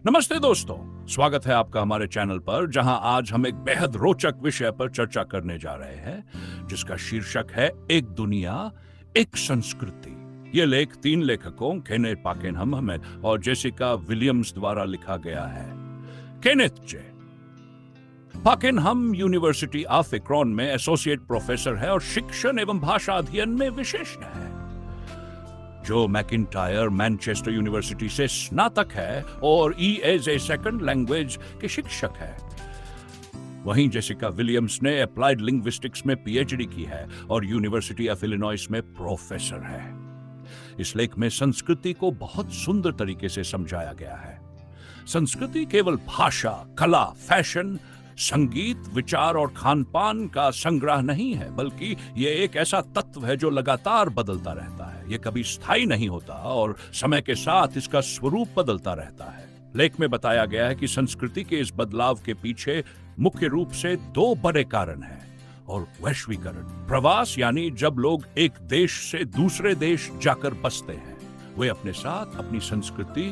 नमस्ते दोस्तों, स्वागत है आपका हमारे चैनल पर, जहां आज हम एक बेहद रोचक विषय पर चर्चा करने जा रहे हैं, जिसका शीर्षक है एक दुनिया, एक संस्कृति। ये लेख 3 लेखकों केनेथ पाकेनहम और जेसिका विलियम्स द्वारा लिखा गया है। Kenneth J Pakenham university of Akron में एसोसिएट प्रोफेसर है और शिक्षण एवं भाषा अध्ययन में विशेषज्ञ है। जो मैकिंटायर मैनचेस्टर यूनिवर्सिटी से स्नातक है और ES ए सेकंड लैंग्वेज के शिक्षक है। वहीं जेसिका विलियम्स ने अप्लाइड लिंग्विस्टिक्स में PhD की है और यूनिवर्सिटी ऑफ इलिनॉइस में प्रोफेसर है। इस लेख में संस्कृति को बहुत सुंदर तरीके से समझाया गया है। संस्कृति केवल भाषा, कला, फैशन, संगीत, विचार और खानपान का संग्रह नहीं है, बल्कि यह एक ऐसा तत्व है जो लगातार बदलता रहता है। यह कभी स्थायी नहीं होता और समय के साथ इसका स्वरूप बदलता रहता है। लेख में बताया गया है कि संस्कृति के इस बदलाव के पीछे मुख्य रूप से 2 बड़े कारण हैं और वैश्वीकरण, प्रवास, यानी जब लोग एक देश से दूसरे देश जाकर बसते हैं, वे अपने साथ अपनी संस्कृति,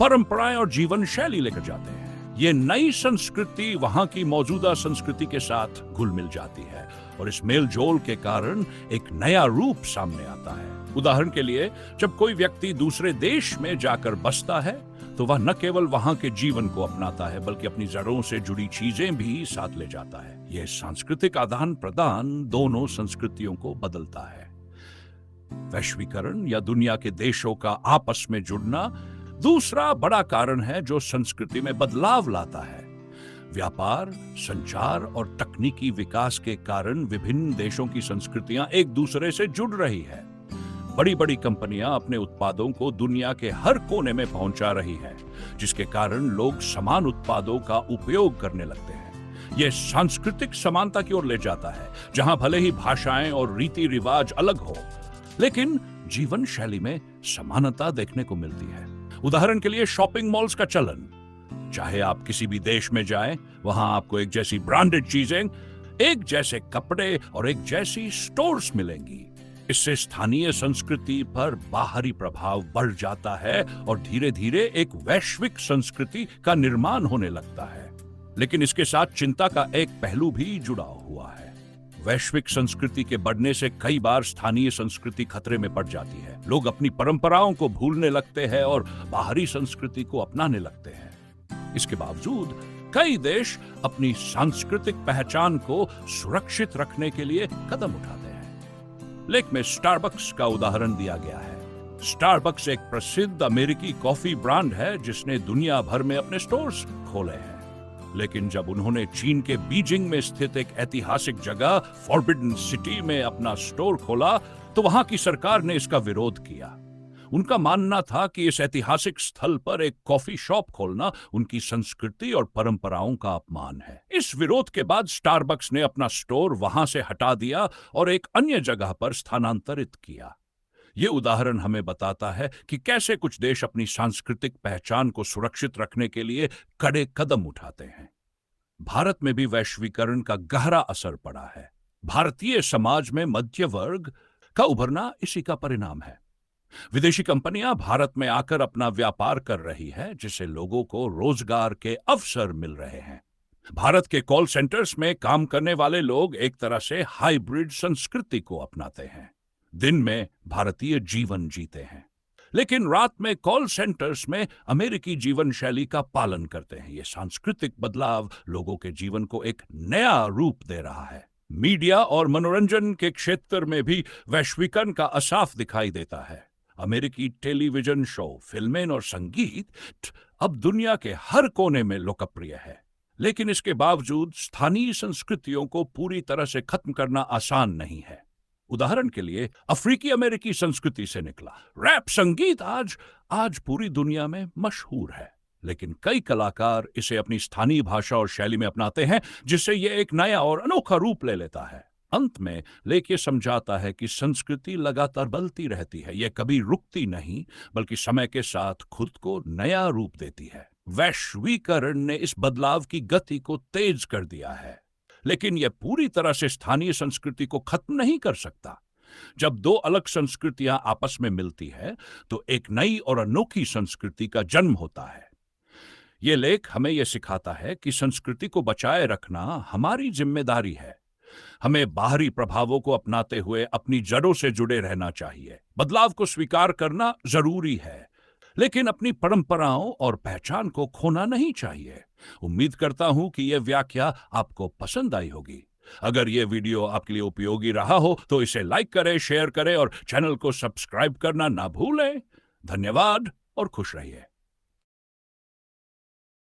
परंपराएं और जीवन शैली लेकर जाते हैं। ये नई संस्कृति वहां की मौजूदा संस्कृति के साथ घुल मिल जाती है और इस मेल जोल के कारण एक नया रूप सामने आता है। उदाहरण के लिए, जब कोई व्यक्ति दूसरे देश में जाकर बसता है तो वह न केवल वहां के जीवन को अपनाता है, बल्कि अपनी जड़ों से जुड़ी चीजें भी साथ ले जाता है। यह सांस्कृतिक आदान प्रदान दोनों संस्कृतियों को बदलता है। वैश्वीकरण या दुनिया के देशों का आपस में जुड़ना दूसरा बड़ा कारण है जो संस्कृति में बदलाव लाता है। व्यापार, संचार और तकनीकी विकास के कारण विभिन्न देशों की संस्कृतियां एक दूसरे से जुड़ रही है। बड़ी बड़ी कंपनियां अपने उत्पादों को दुनिया के हर कोने में पहुंचा रही है, जिसके कारण लोग समान उत्पादों का उपयोग करने लगते हैं। यह सांस्कृतिक समानता की ओर ले जाता है, जहां भले ही भाषाएं और रीति रिवाज अलग हो, लेकिन जीवन शैली में समानता देखने को मिलती है। उदाहरण के लिए, शॉपिंग मॉल्स का चलन। चाहे आप किसी भी देश में जाएं, वहां आपको एक जैसी ब्रांडेड चीजें, एक जैसे कपड़े और एक जैसी स्टोर्स मिलेंगी। इससे स्थानीय संस्कृति पर बाहरी प्रभाव बढ़ जाता है और धीरे धीरे एक वैश्विक संस्कृति का निर्माण होने लगता है। लेकिन इसके साथ चिंता का एक पहलू भी जुड़ा हुआ है। वैश्विक संस्कृति के बढ़ने से कई बार स्थानीय संस्कृति खतरे में पड़ जाती है। लोग अपनी परंपराओं को भूलने लगते हैं और बाहरी संस्कृति को अपनाने लगते हैं। इसके बावजूद कई देश अपनी सांस्कृतिक पहचान को सुरक्षित रखने के लिए कदम उठाते हैं। लेख में स्टारबक्स का उदाहरण दिया गया है। स्टारबक्स एक प्रसिद्ध अमेरिकी कॉफी ब्रांड है जिसने दुनिया भर में अपने स्टोर्स खोले हैं। लेकिन जब उन्होंने चीन के बीजिंग में स्थित एक ऐतिहासिक जगह फॉरबिडन सिटी में अपना स्टोर खोला, तो वहां की सरकार ने इसका विरोध किया। उनका मानना था कि इस ऐतिहासिक स्थल पर एक कॉफी शॉप खोलना उनकी संस्कृति और परंपराओं का अपमान है। इस विरोध के बाद स्टारबक्स ने अपना स्टोर वहां से हटा दिया और एक अन्य जगह पर स्थानांतरित किया। यह उदाहरण हमें बताता है कि कैसे कुछ देश अपनी सांस्कृतिक पहचान को सुरक्षित रखने के लिए कड़े कदम उठाते हैं। भारत में भी वैश्वीकरण का गहरा असर पड़ा है। भारतीय समाज में मध्य वर्ग का उभरना इसी का परिणाम है। विदेशी कंपनियां भारत में आकर अपना व्यापार कर रही है, जिससे लोगों को रोजगार के अवसर मिल रहे हैं। भारत के कॉल सेंटर्स में काम करने वाले लोग एक तरह से हाइब्रिड संस्कृति को अपनाते हैं। दिन में भारतीय जीवन जीते हैं, लेकिन रात में कॉल सेंटर्स में अमेरिकी जीवन शैली का पालन करते हैं। यह सांस्कृतिक बदलाव लोगों के जीवन को एक नया रूप दे रहा है। मीडिया और मनोरंजन के क्षेत्र में भी वैश्वीकरण का असाफ दिखाई देता है। अमेरिकी टेलीविजन शो, फिल्में और संगीत अब दुनिया के हर कोने में लोकप्रिय है, लेकिन इसके बावजूद स्थानीय संस्कृतियों को पूरी तरह से खत्म करना आसान नहीं है। उदाहरण के लिए, अफ्रीकी अमेरिकी संस्कृति से निकला रैप संगीत आज पूरी दुनिया में मशहूर है, लेकिन कई कलाकार इसे अपनी स्थानीय भाषा और शैली में अपनाते हैं, जिससे यह एक नया और अनोखा रूप ले लेता है। अंत में लेख ये समझाता है कि संस्कृति लगातार बदलती रहती है। यह कभी रुकती नहीं, बल्कि समय के साथ खुद को नया रूप देती है। वैश्वीकरण ने इस बदलाव की गति को तेज कर दिया है, लेकिन यह पूरी तरह से स्थानीय संस्कृति को खत्म नहीं कर सकता। जब 2 अलग संस्कृतियां आपस में मिलती है, तो एक नई और अनोखी संस्कृति का जन्म होता है। ये लेख हमें यह सिखाता है कि संस्कृति को बचाए रखना हमारी जिम्मेदारी है। हमें बाहरी प्रभावों को अपनाते हुए अपनी जड़ों से जुड़े रहना चाहिए। बदलाव को स्वीकार करना जरूरी है, लेकिन अपनी परंपराओं और पहचान को खोना नहीं चाहिए। उम्मीद करता हूं कि यह व्याख्या आपको पसंद आई होगी। अगर यह वीडियो आपके लिए उपयोगी रहा हो तो इसे लाइक करें, शेयर करें और चैनल को सब्सक्राइब करना ना भूलें। धन्यवाद और खुश रहिए।